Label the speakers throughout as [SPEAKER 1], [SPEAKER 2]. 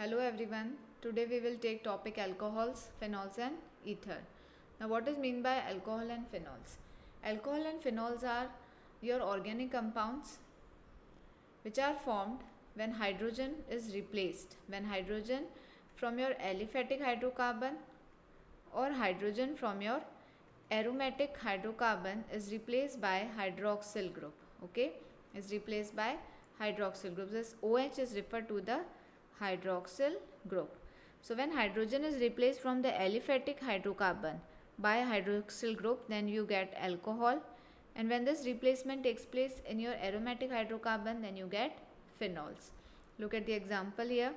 [SPEAKER 1] Hello everyone. Today we will take topic alcohols, phenols and ether. Now what is mean by alcohol and phenols? Alcohol and phenols are your organic compounds which are formed when hydrogen is replaced. When hydrogen from your aliphatic hydrocarbon or hydrogen from your aromatic hydrocarbon is replaced by hydroxyl group. Okay, is replaced by hydroxyl group. This OH is referred to the hydroxyl group. So when hydrogen is replaced from the aliphatic hydrocarbon by hydroxyl group, then you get alcohol, and when this replacement takes place in your aromatic hydrocarbon, then you get phenols. Look at the example here.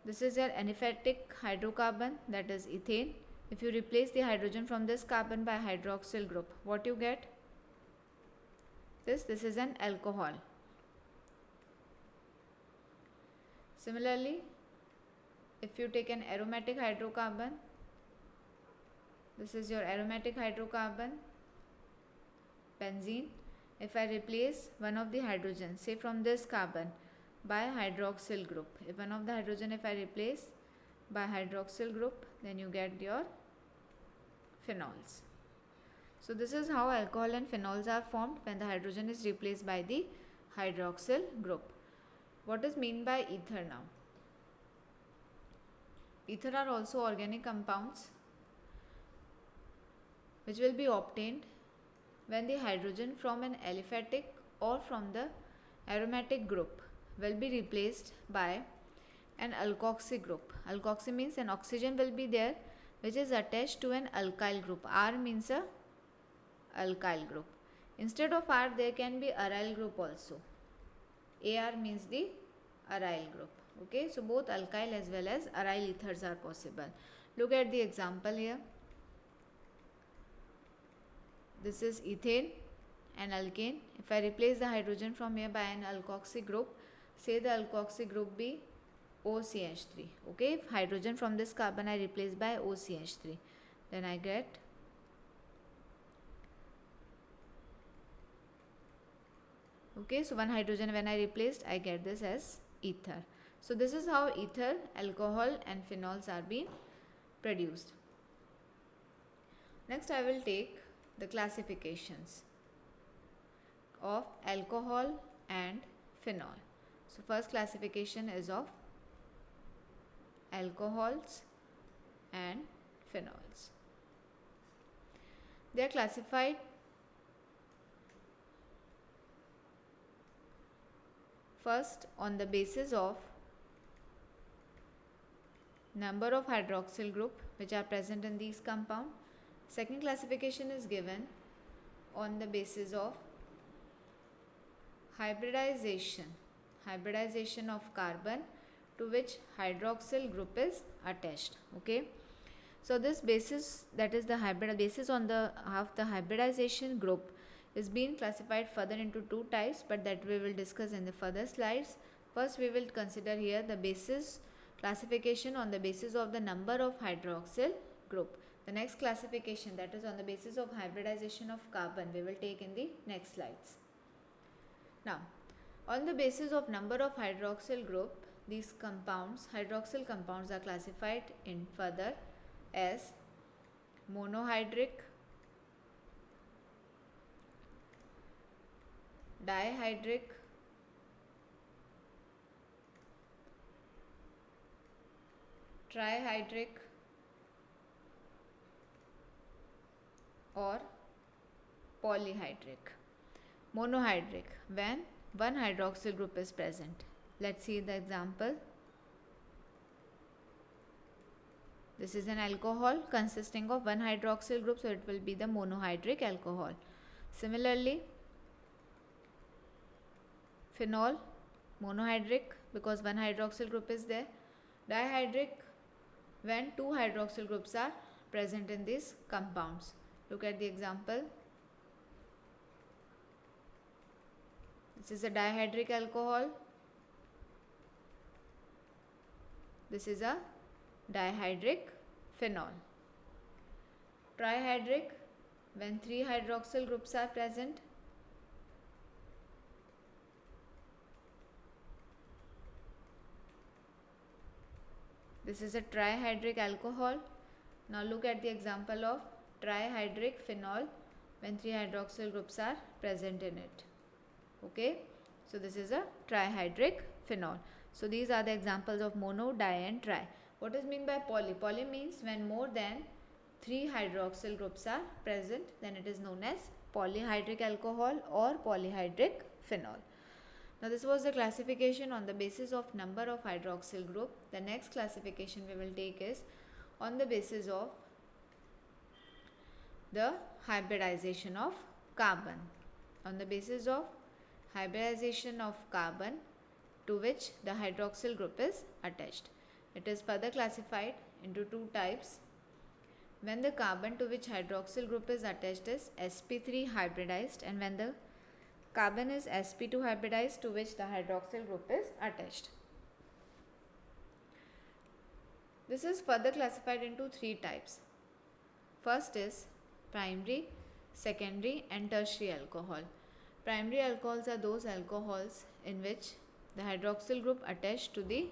[SPEAKER 1] This is your aliphatic hydrocarbon, that is ethane. If you replace the hydrogen from this carbon by hydroxyl group, what you get? This is an alcohol. Similarly, if you take an aromatic hydrocarbon, this is your aromatic hydrocarbon, benzene. If I replace one of the hydrogen, say from this carbon, by hydroxyl group, if one of the hydrogen if I replace by hydroxyl group, then you get your phenols. So this is how alcohol and phenols are formed when the hydrogen is replaced by the hydroxyl group. What is mean by ether now? Ether are also organic compounds which will be obtained when the hydrogen from an aliphatic or from the aromatic group will be replaced by an alkoxy group. Alkoxy means an oxygen will be there which is attached to an alkyl group. R means a alkyl group. Instead of R there can be aryl group also. Ar means the aryl group. Okay, so both alkyl as well as aryl ethers are possible. Look at the example here. This is ethane and alkane. If I replace the hydrogen from here by an alkoxy group, say the alkoxy group be OCH3. Okay, if hydrogen from this carbon I replace by OCH3, then I get so one hydrogen when I replaced, I get this as ether. So this is how ether, alcohol and phenols are being produced. Next I will take the classifications of alcohol and phenol. So first classification is of alcohols and phenols. They are classified first on the basis of number of hydroxyl group which are present in these compound. Second classification is given on the basis of hybridization of carbon to which hydroxyl group is attached. Okay, so this basis, that is the basis on the hybridization group, is being classified further into two types, but that we will discuss in the further slides. First we will consider here the basis classification on the basis of the number of hydroxyl group. The next classification, that is on the basis of hybridization of carbon, we will take in the next slides. Now, on the basis of number of hydroxyl group, these compounds, hydroxyl compounds, are classified in further as monohydric, dihydric, trihydric or polyhydric. Monohydric, when one hydroxyl group is present. Let's see the example. This is an alcohol consisting of one hydroxyl group, so it will be the monohydric alcohol. Similarly, phenol, monohydric because one hydroxyl group is there. Dihydric, when two hydroxyl groups are present in these compounds. Look at the example. This is a dihydric alcohol. This is a dihydric phenol. Trihydric, when three hydroxyl groups are present. This is a trihydric alcohol. Now look at the example of trihydric phenol when 3 hydroxyl groups are present in it. Okay, so this is a trihydric phenol. So these are the examples of mono, di and tri. What is meant by poly? Poly means when more than 3 hydroxyl groups are present, then it is known as polyhydric alcohol or polyhydric phenol. Now this was the classification on the basis of number of hydroxyl group. The next classification we will take is on the basis of the hybridization of carbon. On the basis of hybridization of carbon to which the hydroxyl group is attached. It is further classified into two types. When the carbon to which hydroxyl group is attached is sp3 hybridized, and when the carbon is sp2 hybridized to which the hydroxyl group is attached. This is further classified into three types. First is primary, secondary and tertiary alcohol. Primary alcohols are those alcohols in which the hydroxyl group attached to the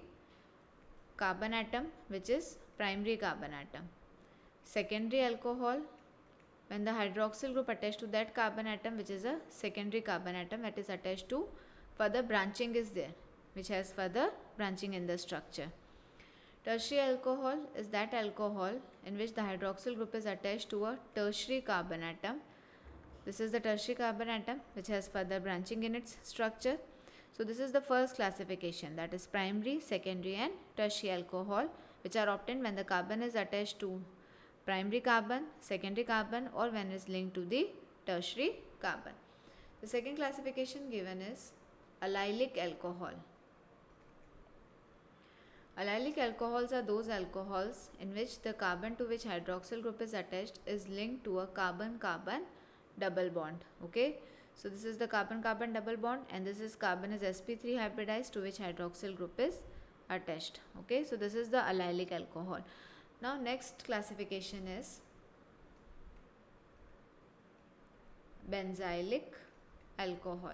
[SPEAKER 1] carbon atom, which is primary carbon atom. Secondary alcohol, when the hydroxyl group attached to that carbon atom, which is a secondary carbon atom that is attached to further branching is there, which has further branching in the structure. Tertiary alcohol is that alcohol in which the hydroxyl group is attached to a tertiary carbon atom. This is the tertiary carbon atom which has further branching in its structure. So this is the first classification, that is primary, secondary and tertiary alcohol, which are obtained when the carbon is attached to primary carbon, secondary carbon, or when it is linked to the tertiary carbon. The second classification given is allylic alcohol. Allylic alcohols are those alcohols in which the carbon to which hydroxyl group is attached is linked to a carbon-carbon double bond. Okay, so this is the carbon-carbon double bond, and this is carbon is sp3 hybridized to which hydroxyl group is attached. Okay, so this is the allylic alcohol. Now next classification is benzylic alcohol.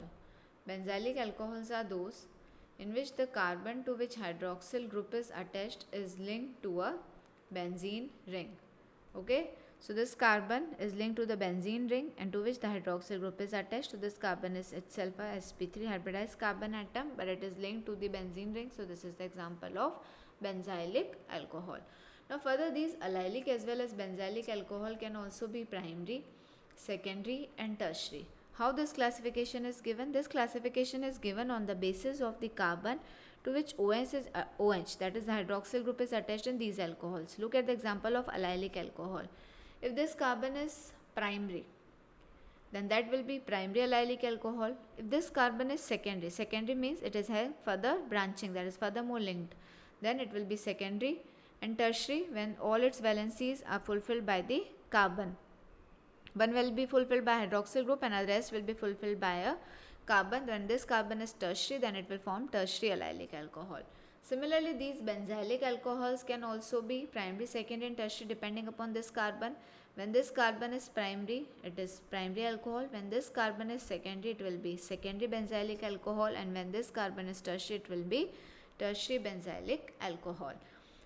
[SPEAKER 1] Benzylic alcohols are those in which the carbon to which hydroxyl group is attached is linked to a benzene ring. Okay, so this carbon is linked to the benzene ring and to which the hydroxyl group is attached. So this carbon is itself a sp3 hybridized carbon atom, but it is linked to the benzene ring. So this is the example of benzylic alcohol. Now further, these allylic as well as benzylic alcohol can also be primary, secondary and tertiary. How this classification is given? This classification is given on the basis of the carbon to which OH is OH, that is the hydroxyl group, is attached in these alcohols. Look at the example of allylic alcohol. If this carbon is primary, then that will be primary allylic alcohol. If this carbon is secondary, secondary means it is further branching, that is furthermore linked, then it will be secondary. And tertiary, when all its valencies are fulfilled by the carbon. One will be fulfilled by hydroxyl group and the rest will be fulfilled by a carbon. When this carbon is tertiary, then it will form tertiary allylic alcohol. Similarly, these benzylic alcohols can also be primary, secondary and tertiary depending upon this carbon. When this carbon is primary, it is primary alcohol. When this carbon is secondary, it will be secondary benzylic alcohol, and when this carbon is tertiary, it will be tertiary benzylic alcohol.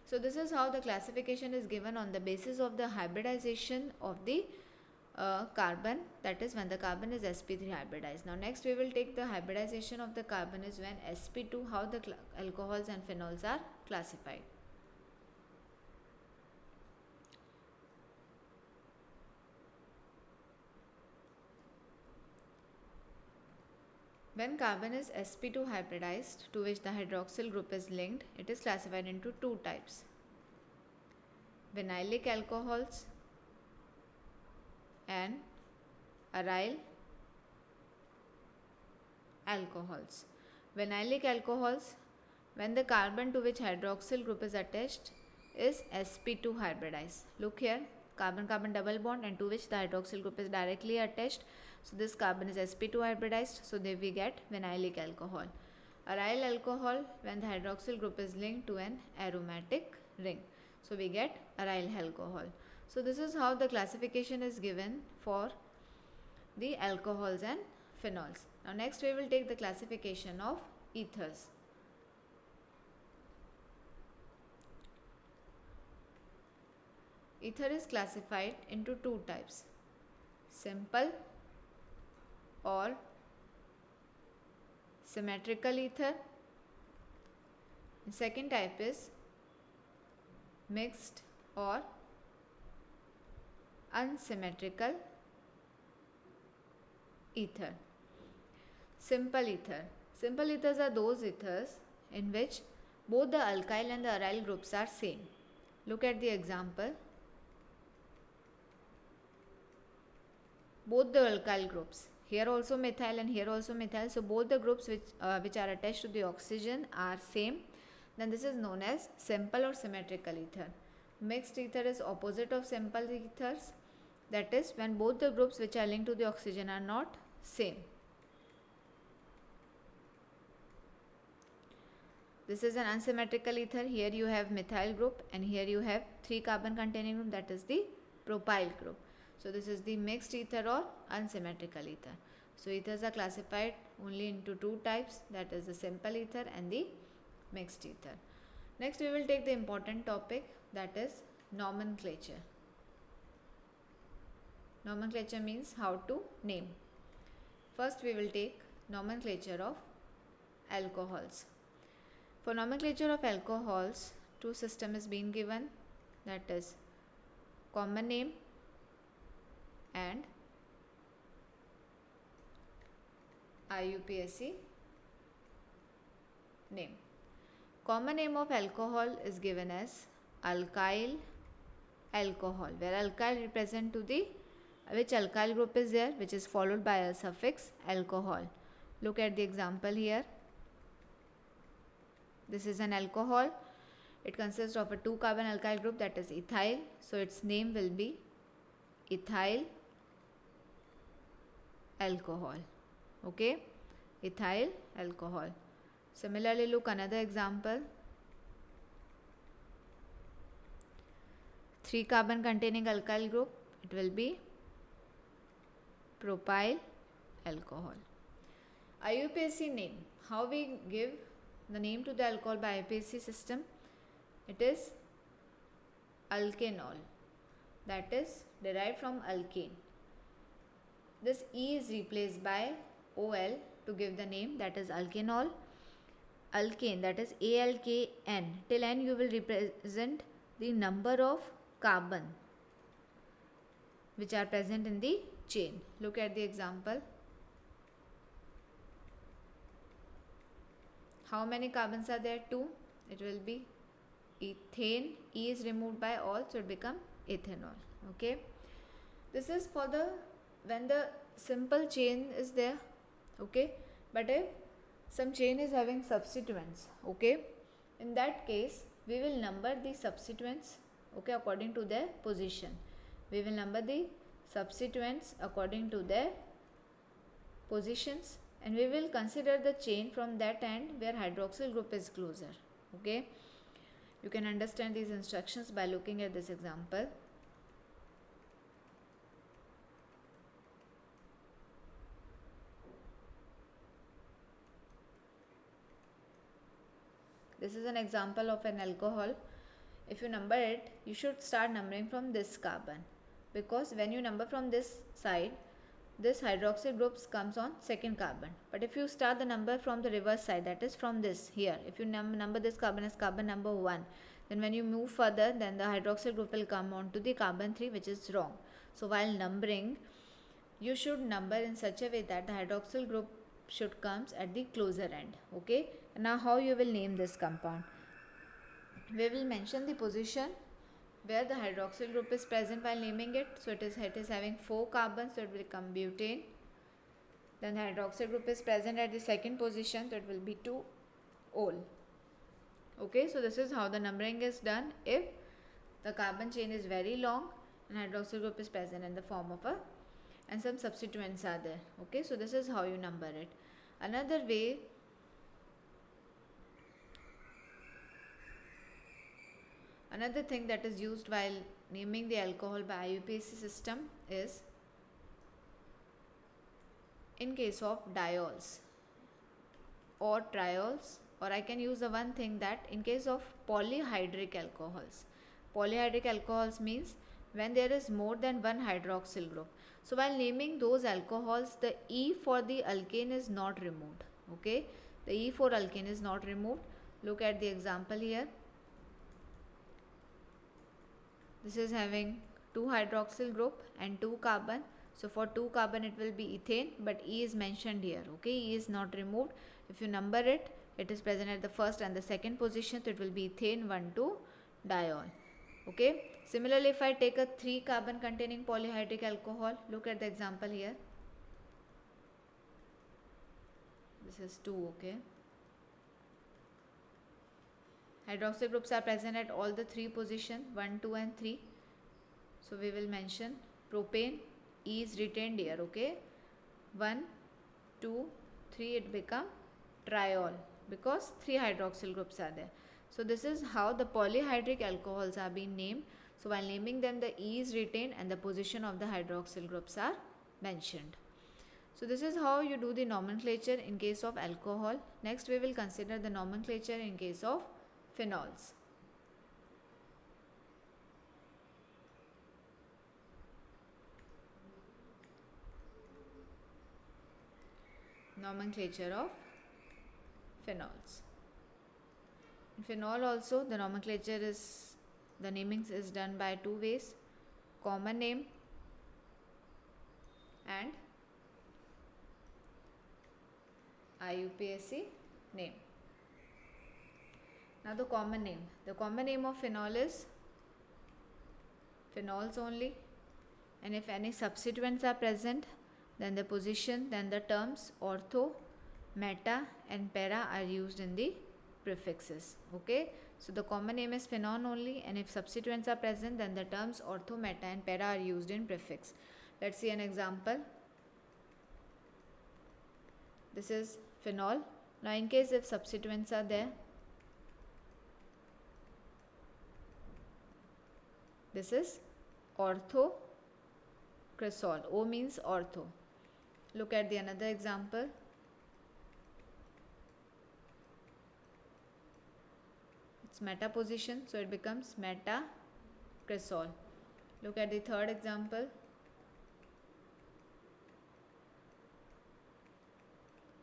[SPEAKER 1] So this is how the classification is given on the basis of the hybridization of the carbon, that is when the carbon is sp3 hybridized. Now next we will take the hybridization of the carbon is when sp2, how the alcohols and phenols are classified. When carbon is sp2 hybridized to which the hydroxyl group is linked, it is classified into two types: vinylic alcohols and aryl alcohols. Vinylic alcohols, when the carbon to which hydroxyl group is attached is sp2 hybridized. Look here, carbon-carbon double bond and to which the hydroxyl group is directly attached. So this carbon is sp2 hybridized, so there we get vinylic alcohol. Aryl alcohol, when the hydroxyl group is linked to an aromatic ring, so we get aryl alcohol. So this is how the classification is given for the alcohols and phenols. Now next we will take the classification of ethers. ether is classified into two types, simple or symmetrical ether. The second type is mixed or unsymmetrical ether. Simple ether. Simple ethers are those ethers in which both the alkyl and the aryl groups are same. Look at the example. Both the alkyl groups, here also methyl and here also methyl, so both the groups which are attached to the oxygen are same, then this is known as simple or symmetrical ether. Mixed ether is opposite of simple ethers, that is when both the groups which are linked to the oxygen are not same. This is an unsymmetrical ether. Here you have methyl group and here you have 3 carbon containing group, that is the propyl group. So this is the mixed ether or unsymmetrical ether. So ethers are classified only into two types, that is the simple ether and the mixed ether. Next we will take the important topic, that is nomenclature. Nomenclature means how to name. First we will take nomenclature of alcohols. For nomenclature of alcohols, two systems is being given, that is common name and IUPAC name. Common name of alcohol is given as alkyl alcohol, where alkyl represent to the which alkyl group is there, which is followed by a suffix alcohol. Look at the example here. This is an alcohol. It consists of a 2 carbon alkyl group, that is ethyl. So its name will be ethyl alcohol. Okay, ethyl alcohol. Similarly, look another example. 3 carbon containing alkyl group, it will be propyl alcohol. IUPAC name. How we give the name to the alcohol by IUPAC system? It is alkanol, that is derived from alkane. This E is replaced by OL to give the name, that is alkanol. Alkane, that is ALKN. Till N you will represent the number of carbon which are present in the chain. Look at the example. How many carbons are there? 2. It will be ethane. E is removed by all, so it become ethanol. Okay. This is for the when the simple chain is there. Okay. But if some chain is having substituents, okay, in that case we will number the substituents, okay, according to their position. We will number the substituents according to their positions, and we will consider the chain from that end where hydroxyl group is closer. Okay, you can understand these instructions by looking at this example. This is an example of an alcohol. If you number it, you should start numbering from this carbon, because when you number from this side, this hydroxyl groups comes on second carbon. But if you start the number from the reverse side, that is from this here, if you number this carbon as carbon number 1, then when you move further, then the hydroxyl group will come on to the carbon 3, which is wrong. So while numbering, you should number in such a way that the hydroxyl group should comes at the closer end. Okay, now how you will name this compound? We will mention the position where the hydroxyl group is present while naming it. So it is having 4 carbons, so it will become butane. Then the hydroxyl group is present at the second position, so it will be 2-ol. Okay, so this is how the numbering is done if the carbon chain is very long and hydroxyl group is present in the form of a, and some substituents are there. Okay, so this is how you number it. Another way, another thing that is used while naming the alcohol by IUPAC system is in case of diols or triols, or I can use the one thing that in case of polyhydric alcohols. Polyhydric alcohols means when there is more than one hydroxyl group. So while naming those alcohols, the E for the alkane is not removed. Okay, the E for alkane is not removed. Look at the example here. This is having 2 hydroxyl group and 2 carbon. So for 2 carbon it will be ethane, but E is mentioned here. Okay, E is not removed. If you number it, it is present at the first and the second position, so it will be ethane 1,2-diol. Okay, similarly if I take a 3 carbon containing polyhydric alcohol, look at the example here. This is 2. Okay, hydroxyl groups are present at all the 3 positions, 1, 2 and 3. So we will mention propane. E is retained here. Okay, 1, 2, 3, it become triol because 3 hydroxyl groups are there. So this is how the polyhydric alcohols are being named. So while naming them, the E is retained and the position of the hydroxyl groups are mentioned. So this is how you do the nomenclature in case of alcohol. Next we will consider the nomenclature in case of phenols. Nomenclature of phenols. In phenol also the nomenclature is, the naming is done by 2 ways: common name and IUPAC name. Now the common name of phenol is phenols only, and if any substituents are present, then the position, then the terms ortho, meta and para are used in the prefixes. Okay, so the common name is phenol only, and if substituents are present, then the terms ortho, meta and para are used in prefix. Let's see an example. This is phenol. Now in case if substituents are there, this is orthocresol. O means ortho. Look at the another example. It's meta position, so it becomes metacresol. Look at the third example.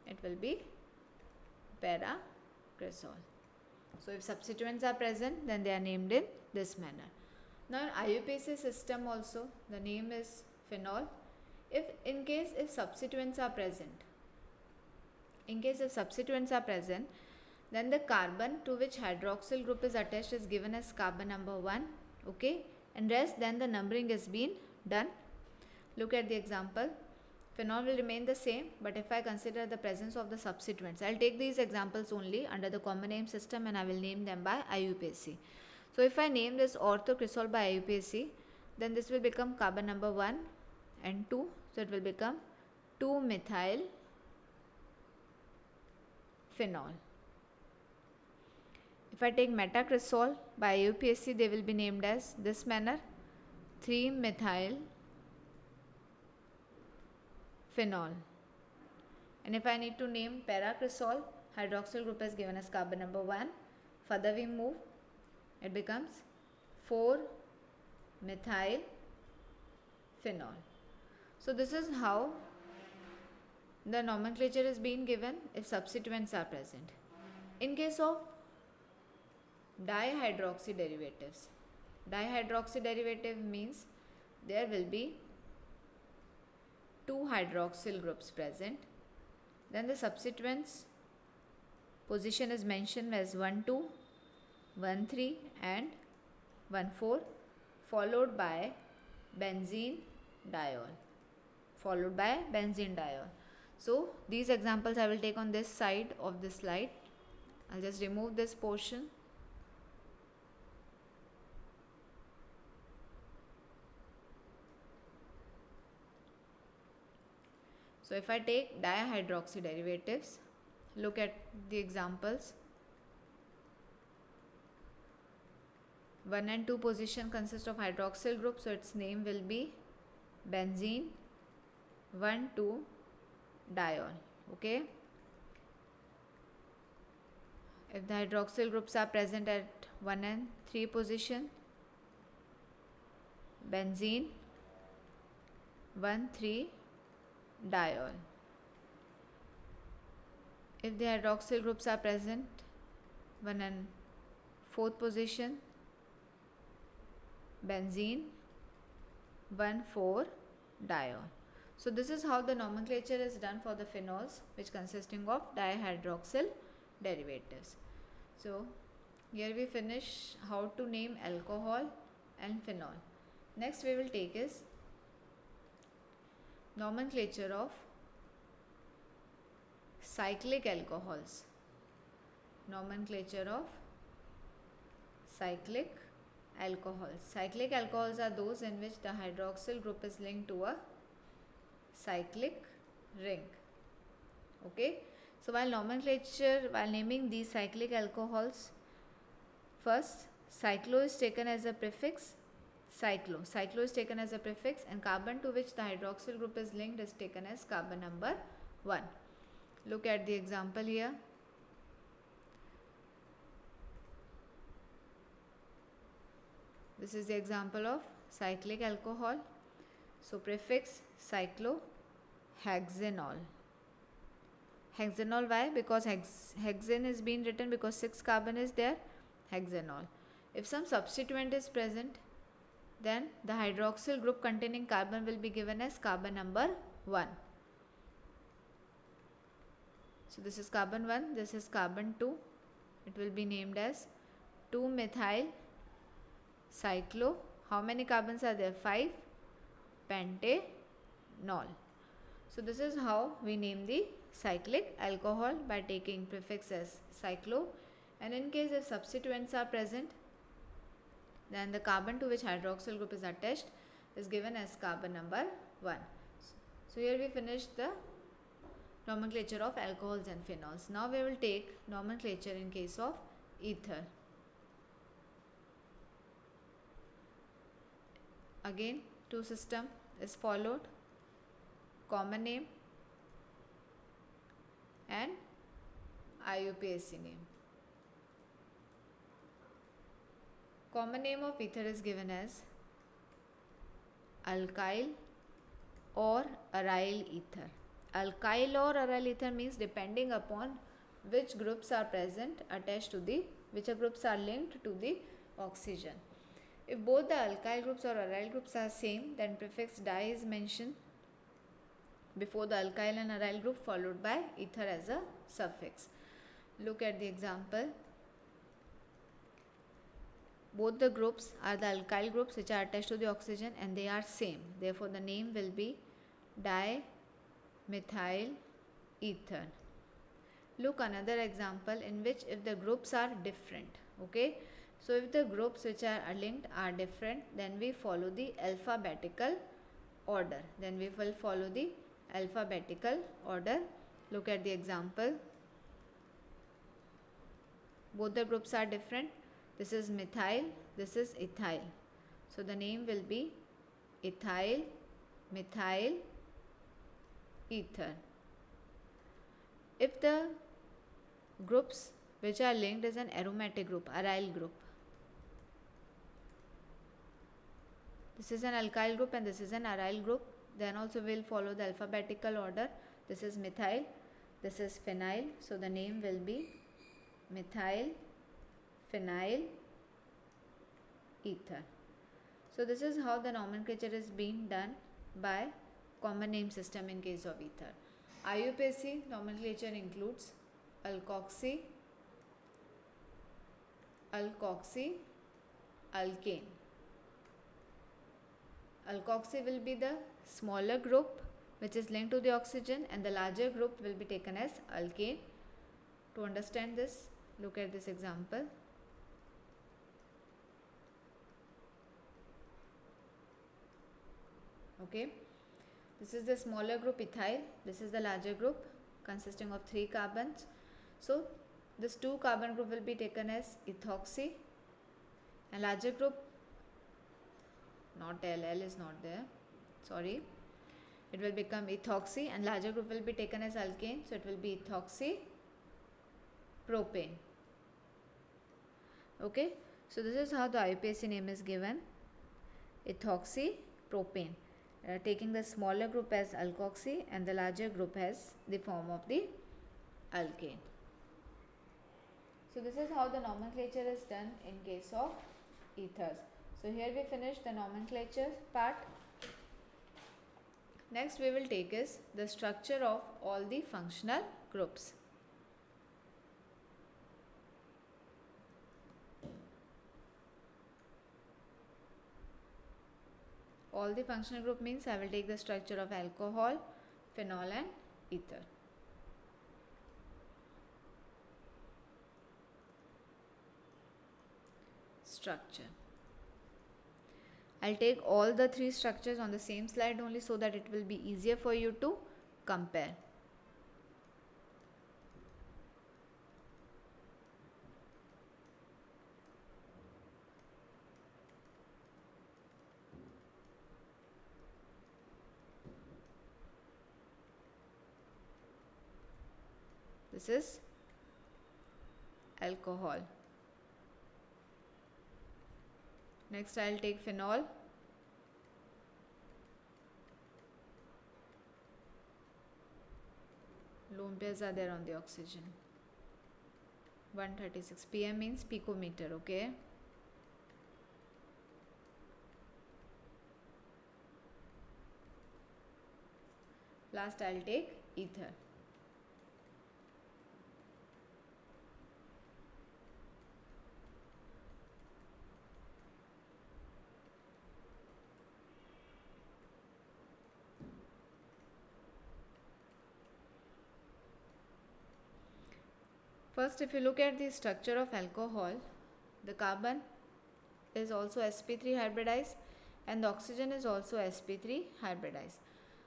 [SPEAKER 1] It will be paracresol. So if substituents are present, then they are named in this manner. Now in IUPAC system also, the name is phenol. If substituents are present, then the carbon to which hydroxyl group is attached is given as carbon number 1. Okay, and rest then the numbering is being done. Look at the example. Phenol will remain the same, but if I consider the presence of the substituents, I'll take these examples only under the common name system and I will name them by IUPAC. So if I name this orthocresol by IUPAC, then this will become carbon number 1 and 2. So it will become 2-methyl phenol. If I take metacresol by IUPAC, they will be named as this manner: 3-methyl phenol. And if I need to name paracresol, hydroxyl group is given as carbon number 1. Further we move, it becomes 4-methyl phenol. So this is how the nomenclature is being given if substituents are present. In case of dihydroxy derivatives, dihydroxy derivative means there will be 2 hydroxyl groups present, then the substituents position is mentioned as 1,2, 1,3 and 1,4, followed by benzene diol. So these examples I will take on this side of the slide. I'll just remove this portion. So if I take dihydroxy derivatives, look at the examples. 1 and 2 position consist of hydroxyl group, so its name will be benzene 1,2-diol. Okay. If the hydroxyl groups are present at 1 and 3 position, benzene, 1,3-diol. If the hydroxyl groups are present, 1 and 4th position, benzene, 1,4-diol. So this is how the nomenclature is done for the phenols, which consisting of dihydroxyl derivatives. So here we finish how to name alcohol and phenol. Next we will take is nomenclature of cyclic alcohols. Nomenclature of cyclic alcohols. Cyclic alcohols are those in which the hydroxyl group is linked to a cyclic ring. Okay. So while naming these cyclic alcohols, first cyclo is taken as a prefix. Cyclo is taken as a prefix, and carbon to which the hydroxyl group is linked is taken as carbon number 1. Look at the example here. This is the example of cyclic alcohol. So prefix cyclo, hexanol. Hexanol, why? Because hexane is being written because 6 carbon is there, hexanol. If some substituent is present, then the hydroxyl group containing carbon will be given as carbon number 1. So this is carbon 1, this is carbon 2. It will be named as 2-methyl cyclo. How many carbons are there? 5. Pentanol. So this is how we name the cyclic alcohol, by taking prefix as cyclo, and in case if substituents are present, then the carbon to which hydroxyl group is attached is given as carbon number 1. So here we finished the nomenclature of alcohols and phenols. Now we will take nomenclature in case of ether. Again, two system is followed: common name and IUPAC name. Common name of ether is given as alkyl or aryl ether. Alkyl or aryl ether means depending upon which groups are present attached to the, which groups are linked to the oxygen. If both the alkyl groups or aryl groups are same, then prefix di is mentioned before the alkyl and aryl group, followed by ether as a suffix. Look at the example. Both the groups are the alkyl groups which are attached to the oxygen and they are same. Therefore, the name will be dimethyl ether. Look another example in which if the groups are different. Okay. So if the groups which are linked are different, then we follow the alphabetical order. Look at the example. Both the groups are different. This is methyl, this is ethyl. So the name will be ethyl, methyl, ether. If the groups which are linked is an aromatic group, aryl group. This is an alkyl group and this is an aryl group. Then also we will follow the alphabetical order. This is methyl, this is phenyl. So the name will be methyl, phenyl, ether. So this is how the nomenclature is being done by common name system in case of ether. IUPAC nomenclature includes alkoxy, alkane. Alkoxy will be the smaller group which is linked to the oxygen and the larger group will be taken as alkane. To understand this, look at this example. Okay, this is the smaller group ethyl, this is the larger group consisting of 3 carbons. So this 2 carbon group will be taken as ethoxy and larger group, not L is not there, sorry, it will become ethoxy and larger group will be taken as alkane, so it will be ethoxy propane. Okay, so this is how the IUPAC name is given. ethoxypropane, taking the smaller group as alkoxy and the larger group as the form of the alkane. So this is how the nomenclature is done in case of ethers. So here we finish the nomenclature part. Next we will take is the structure of all the functional groups. All the functional group means I will take the structure of alcohol, phenol and ether. Structure. I'll take all the three structures on the same slide only so that it will be easier for you to compare. This is alcohol. Next I'll take phenol. Lone pairs are there on the oxygen. 136 pm means picometer, okay. Last I'll take ether. First, if you look at the structure of alcohol, the carbon is also sp3 hybridized and the oxygen is also sp3 hybridized.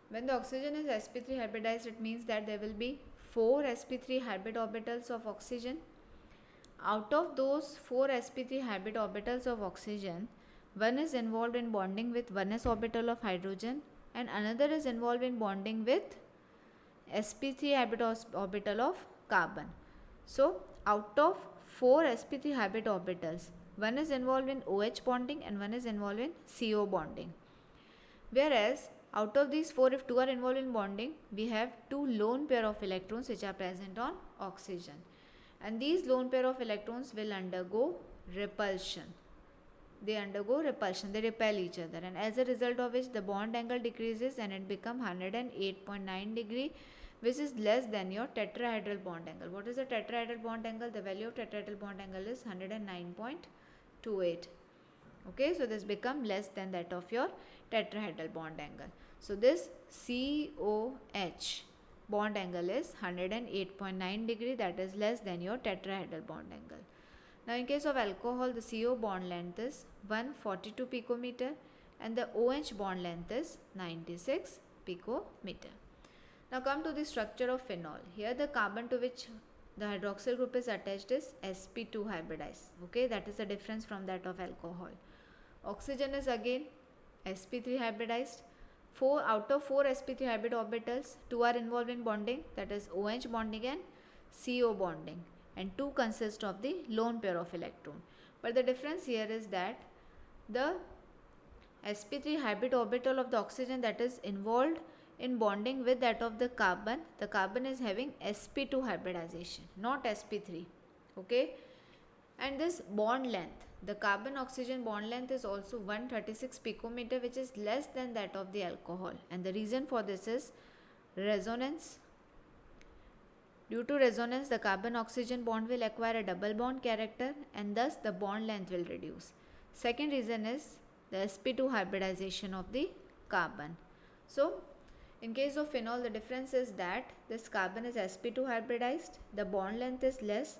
[SPEAKER 1] When the oxygen is sp3 hybridized, it means that there will be 4 sp3 hybrid orbitals of oxygen. Out of those 4 sp3 hybrid orbitals of oxygen, one is involved in bonding with 1s orbital of hydrogen and another is involved in bonding with sp3 hybrid orbital of carbon. So, out of 4 sp3 hybrid orbitals, one is involved in OH bonding and one is involved in CO bonding. Whereas, out of these 4, if 2 are involved in bonding, we have 2 lone pair of electrons which are present on oxygen. And these lone pair of electrons will undergo repulsion. They undergo repulsion, they repel each other, and as a result of which the bond angle decreases and it becomes 108.9 degree, which is less than your tetrahedral bond angle. What is the tetrahedral bond angle? The value of tetrahedral bond angle is 109.28. Okay, so this becomes less than that of your tetrahedral bond angle. So this COH bond angle is 108.9 degree, that is less than your tetrahedral bond angle. Now in case of alcohol, the CO bond length is 142 picometer and the OH bond length is 96 picometer. Now come to the structure of phenol. Here the carbon to which the hydroxyl group is attached is sp2 hybridized. Okay, that is the difference from that of alcohol. Oxygen is again sp3 hybridized. Out of 4 sp3 hybrid orbitals, 2 are involved in bonding, that is OH bonding and CO bonding, and 2 consist of the lone pair of electron. But the difference here is that the sp3 hybrid orbital of the oxygen that is involved in bonding with that of the carbon is having sp2 hybridization, not sp3. Okay, and this bond length, the carbon oxygen bond length is also 136 picometer, which is less than that of the alcohol, and the reason for this is resonance. Due to resonance, the carbon oxygen bond will acquire a double bond character and thus the bond length will reduce. Second reason is the sp2 hybridization of the carbon. So in case of phenol, the difference is that this carbon is sp2 hybridized, the bond length is less,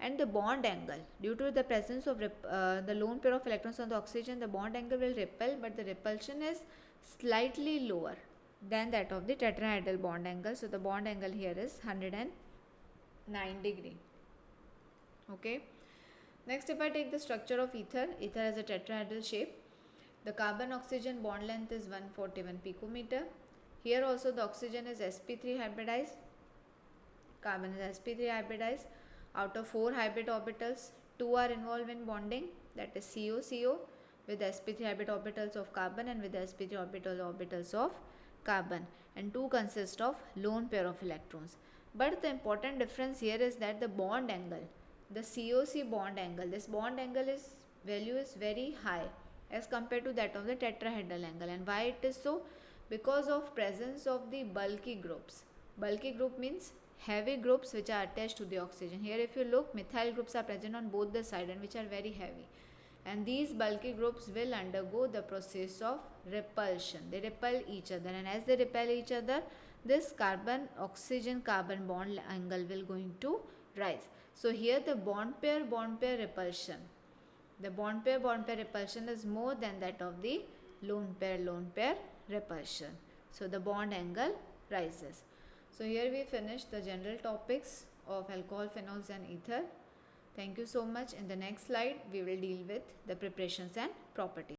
[SPEAKER 1] and the bond angle, due to the presence of the lone pair of electrons on the oxygen, the bond angle will repel, but the repulsion is slightly lower than that of the tetrahedral bond angle. So the bond angle here is 109 degree. Okay. Next, if I take the structure of ether has a tetrahedral shape. The carbon oxygen bond length is 141 picometer. Here also the oxygen is sp3 hybridized, carbon is sp3 hybridized. Out of 4 hybrid orbitals, 2 are involved in bonding, that is CO-CO, with sp3 habit orbitals of carbon and with sp3 orbitals of carbon, and 2 consist of lone pair of electrons. But the important difference here is that the bond angle, the COC bond angle, this bond angle value is very high as compared to that of the tetrahedral angle. And why it is so? Because of presence of the bulky groups. Bulky group means heavy groups which are attached to the oxygen. Here if you look, methyl groups are present on both the side and which are very heavy, and these bulky groups will undergo the process of repulsion. They repel each other, and as they repel each other, this carbon oxygen carbon bond angle will going to rise. So here the bond pair repulsion, the bond pair repulsion is more than that of the lone pair repulsion. So the bond angle rises. So here we finish the general topics of alcohol, phenols and ether. Thank you so much. In the next slide, we will deal with the preparations and properties.